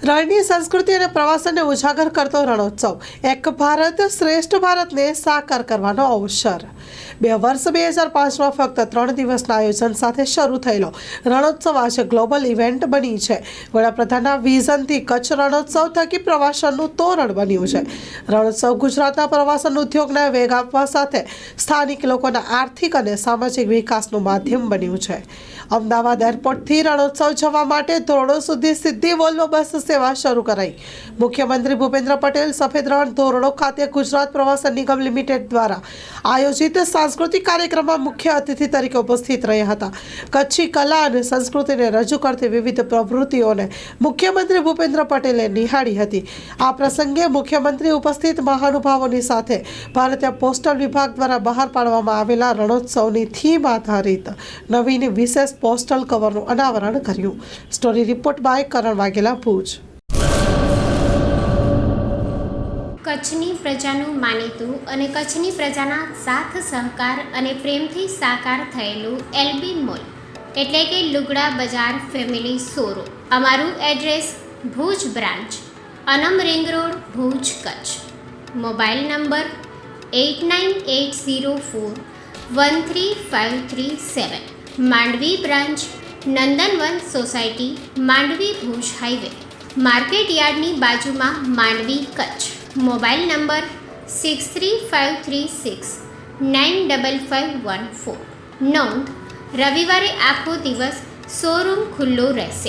રણની સંસ્કૃતિ અને પ્રવાસનને ઉજાગર કરતો રણોત્સવ, એક ભારત શ્રેષ્ઠ ભારતને સાકાર કરવાનો અવસર। વર્ષ 2005માં ફક્ત 3 દિવસના આયોજન સાથે શરૂ થયેલો રણોત્સવ આજે ગ્લોબલ ઇવેન્ટ બની છે। વડાપ્રધાનના વિઝનથી કચ્છ રણોત્સવ થકી પ્રવાસનનું તોરણ બન્યું છે। રણોત્સવ ગુજરાતના પ્રવાસન ઉદ્યોગને વેગ આપવા સાથે સ્થાનિક લોકોના આર્થિક અને સામાજિક વિકાસનું માધ્યમ બન્યું છે। અમદાવાદ એરપોર્ટથી રણોત્સવ જવા માટે ધોરડો સુધી સીધી વોલ્વો બસ સેવા શરૂ કરાઈ। મુખ્યમંત્રી ભૂપેન્દ્ર પટેલ સફેદ રણ ધોરડો ખાતે ગુજરાત પ્રવાસન નિગમ લિમિટેડ દ્વારા આયોજિત સાંસ્કૃતિક કાર્યક્રમમાં મુખ્ય અતિથિ તરીકે ઉપસ્થિત રહ્યા હતા। કચ્છી કલા અને સંસ્કૃતિને રજૂ કરતી વિવિધ પ્રવૃત્તિઓને મુખ્યમંત્રી ભૂપેન્દ્ર પટેલે નિહાળી હતી। આ પ્રસંગે મુખ્યમંત્રી ઉપસ્થિત મહાનુભાવોની સાથે ભારતીય પોસ્ટલ વિભાગ દ્વારા બહાર પાડવામાં આવેલા રણોત્સવની થીમ આધારિત નવીન વિશેષ પોસ્ટલ કવરનું અનાવરણ કર્યું। સ્ટોરી રિપોર્ટ બાય કરણ વાઘેલા, ભુજ। કચ્છની પ્રજાનું માનીતું અને કચ્છની પ્રજાના સાથ સહકાર અને પ્રેમથી સાકાર થયેલું એલબી મોલ એટલે કે લુગડા બજાર ફેમિલી શોરૂમ। અમારું address Bhuj branch, Anam ring road, Bhuj, Kutch. Mobile number 8980413537। Mandvi branch, Nandanvan society, Mandvi, Bhuj highway, market યાર્ડની બાજુમાં, માંડવી, કચ્છ। Mobile number 6353695514। નોંધ: રવિવારે આખો દિવસ શોરૂમ ખુલ્લો રહેશે।